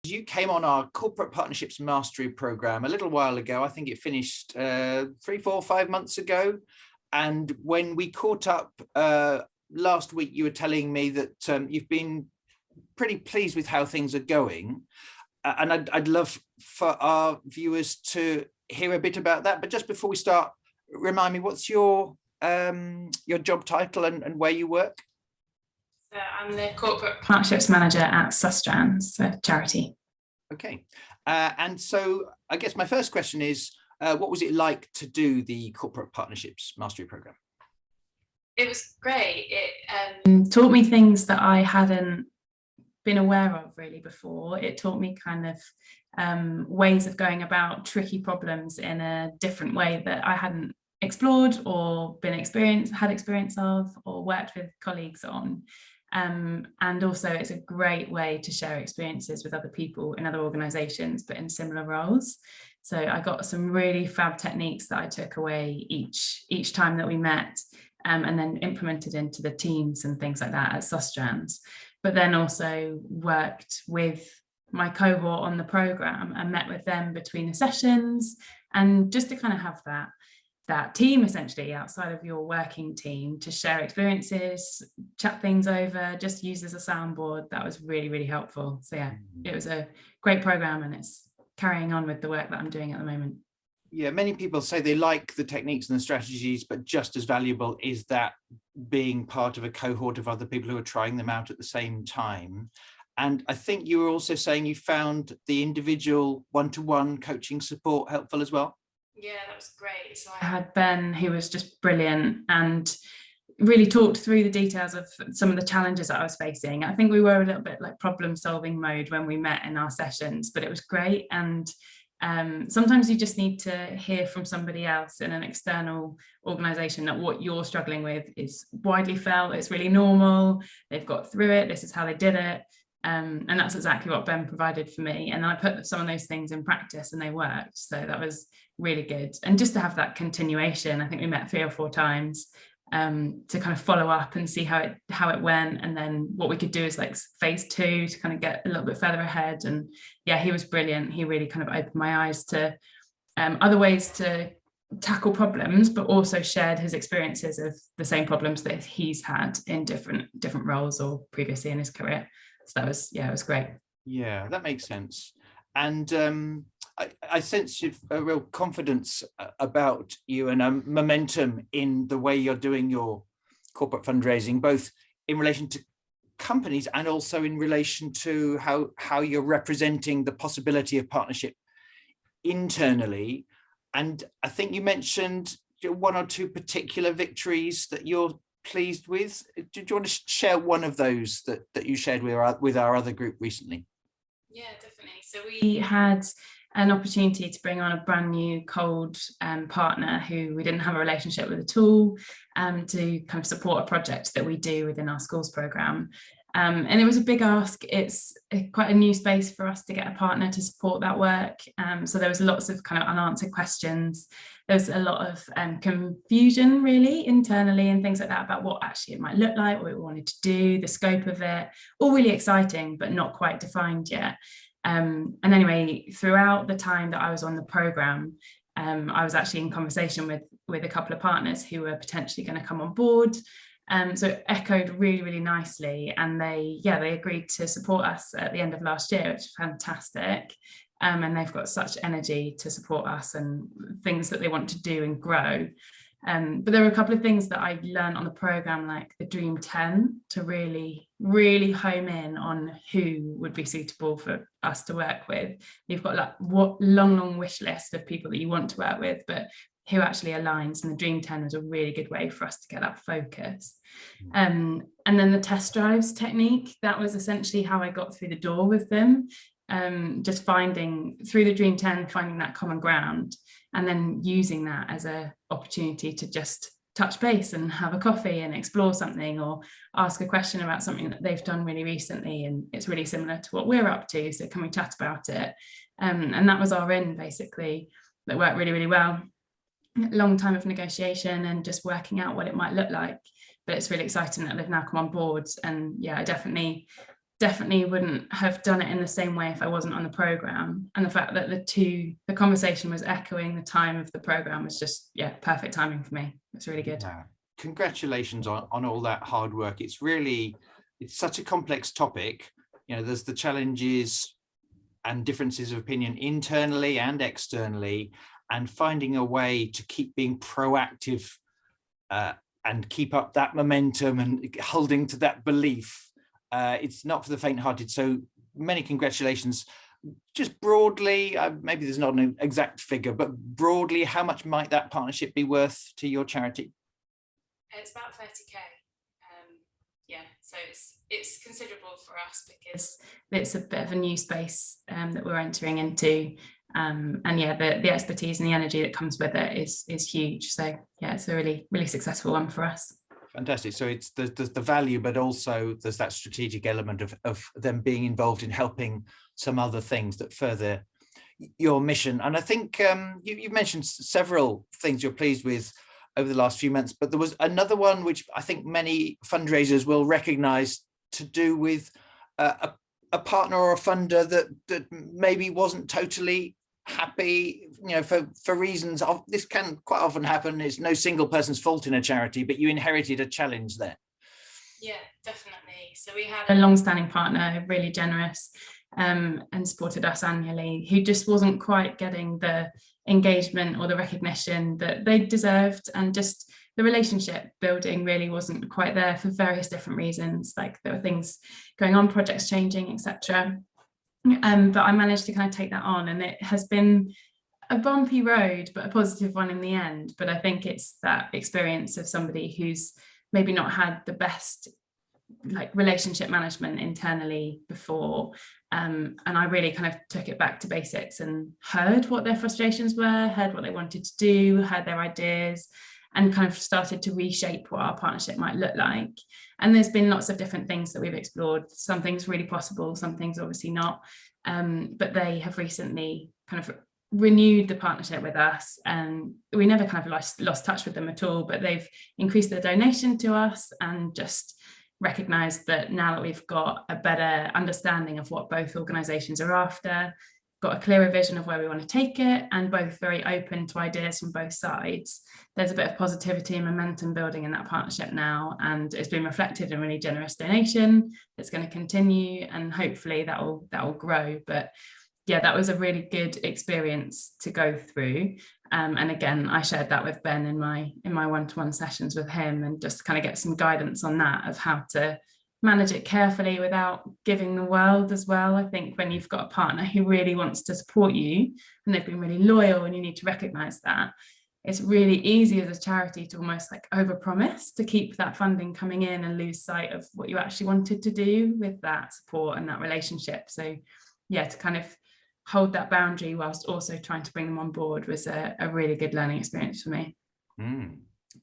You came on our Corporate Partnerships Mastery Programme a little while ago. I think it finished 3, 4, 5 months ago. And when we caught up last week, you were telling me that you've been pretty pleased with how things are going. And I'd love for our viewers to hear a bit about that. But just before we start, remind me, what's your job title and where you work? So I'm the Corporate Partnerships Manager at Sustrans, a charity. Okay. And so I guess my first question is, what was it like to do the Corporate Partnerships Mastery Programme? It was great. It taught me things that I hadn't been aware of really before. It taught me kind of ways of going about tricky problems in a different way that I hadn't explored or had experience of or worked with colleagues on. And also it's a great way to share experiences with other people in other organisations, but in similar roles. So I got some really fab techniques that I took away each time that we met, and then implemented into the teams and things like that at Sustrans. But then also worked with my cohort on the programme and met with them between the sessions, and just to kind of have that team essentially outside of your working team to share experiences, chat things over, just use as a soundboard. That was really, really helpful. So yeah, it was a great program, and it's carrying on with the work that I'm doing at the moment. Yeah, many people say they like the techniques and the strategies, but just as valuable is that being part of a cohort of other people who are trying them out at the same time. And I think you were also saying you found the individual one-to-one coaching support helpful as well. Yeah, that was great. So I had Ben, who was just brilliant and really talked through the details of some of the challenges that I was facing. I think we were a little bit like problem solving mode when we met in our sessions, but it was great. And sometimes you just need to hear from somebody else in an external organisation that what you're struggling with is widely felt, it's really normal, they've got through it, this is how they did it. And that's exactly what Ben provided for me. And I put some of those things in practice and they worked. So that was really good. And just to have that continuation, I think we met 3 or 4 times to kind of follow up and see how it went. And then what we could do is like phase 2 to kind of get a little bit further ahead. And yeah, he was brilliant. He really kind of opened my eyes to other ways to tackle problems, but also shared his experiences of the same problems that he's had in different roles or previously in his career. So that was, yeah, it was great. Yeah, that makes sense. And I sense a real confidence about you and a momentum in the way you're doing your corporate fundraising, both in relation to companies and also in relation to how you're representing the possibility of partnership internally. And I think you mentioned 1 or 2 particular victories that you're pleased with. Do you want to share one of those that you shared with our other group recently? Yeah, definitely. So we had an opportunity to bring on a brand new cold partner who we didn't have a relationship with at all, to kind of support a project that we do within our schools programme. And it was a big ask. It's quite a new space for us to get a partner to support that work. So there was lots of kind of unanswered questions. There was a lot of confusion really internally and things like that about what actually it might look like, what we wanted to do, the scope of it, all really exciting, but not quite defined yet. And anyway, throughout the time that I was on the programme, I was actually in conversation with a couple of partners who were potentially going to come on board. So it echoed really, really nicely, and they agreed to support us at the end of last year, which is fantastic. And they've got such energy to support us and things that they want to do and grow. But there were a couple of things that I learned on the programme, like the Dream 10, to really, really home in on who would be suitable for us to work with. You've got like what long wish list of people that you want to work with, but who actually aligns, and the Dream 10 was a really good way for us to get that focus. And then the test drives technique, that was essentially how I got through the door with them. Just finding through the Dream 10, finding that common ground, and then using that as an opportunity to just touch base and have a coffee and explore something, or ask a question about something that they've done really recently and it's really similar to what we're up to, so can we chat about it? And that was our in, basically, that worked really, really well. Long time of negotiation and just working out what it might look like, but it's really exciting that they've now come on board. And yeah, I definitely definitely wouldn't have done it in the same way if I wasn't on the program. And the fact that the conversation was echoing the time of the program was just, yeah, perfect timing for me. It's really good. Yeah. Congratulations on all that hard work. It's such a complex topic. There's the challenges and differences of opinion internally and externally, and finding a way to keep being proactive and keep up that momentum and holding to that belief. It's not for the faint-hearted. So many congratulations. Just broadly, maybe there's not an exact figure, but broadly, how much might that partnership be worth to your charity? It's about 30k. Yeah, so it's considerable for us because it's a bit of a new space that we're entering into. And yeah, the expertise and the energy that comes with it is huge. So yeah, it's a really, really successful one for us. Fantastic. So it's the value, but also there's that strategic element of them being involved in helping some other things that further your mission. And I think you've mentioned several things you're pleased with over the last few months, but there was another one which I think many fundraisers will recognize, to do with a partner or a funder that maybe wasn't totally happy, for reasons of, this can quite often happen. It's no single person's fault in a charity, but you inherited a challenge there. Yeah, definitely. So we had a long-standing partner, really generous, and supported us annually, who just wasn't quite getting the engagement or the recognition that they deserved, and just the relationship building really wasn't quite there for various different reasons. Like there were things going on, projects changing, etc. But I managed to kind of take that on, and it has been a bumpy road, but a positive one in the end. But I think it's that experience of somebody who's maybe not had the best relationship management internally before. And I really kind of took it back to basics and heard what their frustrations were, heard what they wanted to do, heard their ideas, and kind of started to reshape what our partnership might look like. And there's been lots of different things that we've explored. Some things really possible, some things obviously not. But they have recently kind of renewed the partnership with us, and we never kind of lost touch with them at all, but they've increased their donation to us and just recognized that now that we've got a better understanding of what both organizations are after, got a clearer vision of where we want to take it, and both very open to ideas from both sides, there's a bit of positivity and momentum building in that partnership now, and it's been reflected in really generous donation that's going to continue, and hopefully that will grow. But yeah, that was a really good experience to go through. And again, I shared that with Ben in my one-to-one sessions with him, and just kind of get some guidance on that, of how to manage it carefully without giving the world as well. I think when you've got a partner who really wants to support you and they've been really loyal, and you need to recognize that, it's really easy as a charity to almost overpromise, to keep that funding coming in and lose sight of what you actually wanted to do with that support and that relationship. So yeah, to kind of hold that boundary whilst also trying to bring them on board was a really good learning experience for me.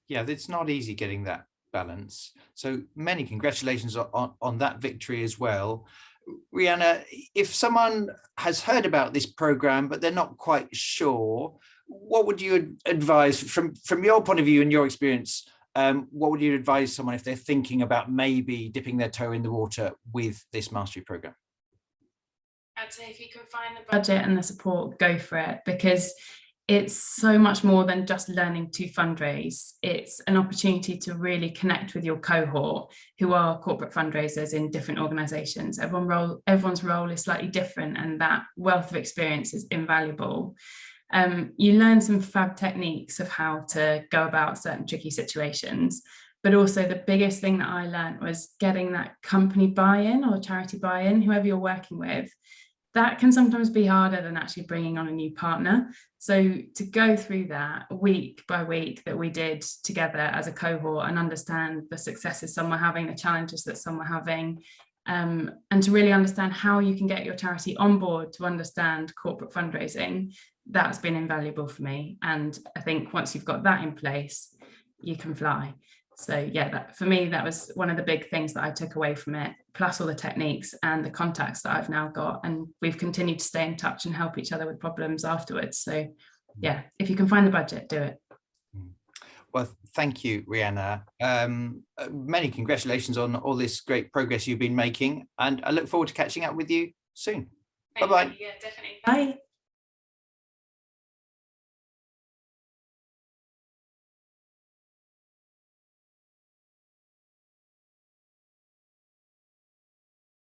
Yeah, it's not easy getting that balance. So many congratulations on that victory as well. Rhianna, if someone has heard about this program but they're not quite sure, what would you advise from your point of view and your experience? What would you advise someone if they're thinking about maybe dipping their toe in the water with this mastery program? I'd say if you can find the budget and the support, go for it, because it's so much more than just learning to fundraise. It's an opportunity to really connect with your cohort, who are corporate fundraisers in different organizations. Everyone's role is slightly different, and that wealth of experience is invaluable. You learn some fab techniques of how to go about certain tricky situations. But also the biggest thing that I learned was getting that company buy-in or charity buy-in, whoever you're working with. That can sometimes be harder than actually bringing on a new partner. So to go through that week by week that we did together as a cohort, and understand the successes some were having, the challenges that some were having, and to really understand how you can get your charity on board to understand corporate fundraising, that's been invaluable for me. And I think once you've got that in place, you can fly. So yeah, for me, that was one of the big things that I took away from it, plus all the techniques and the contacts that I've now got. And we've continued to stay in touch and help each other with problems afterwards. So yeah, if you can find the budget, do it. Well, thank you, Rhianna. Many congratulations on all this great progress you've been making, and I look forward to catching up with you soon. Bye-bye. Yeah, definitely. Bye.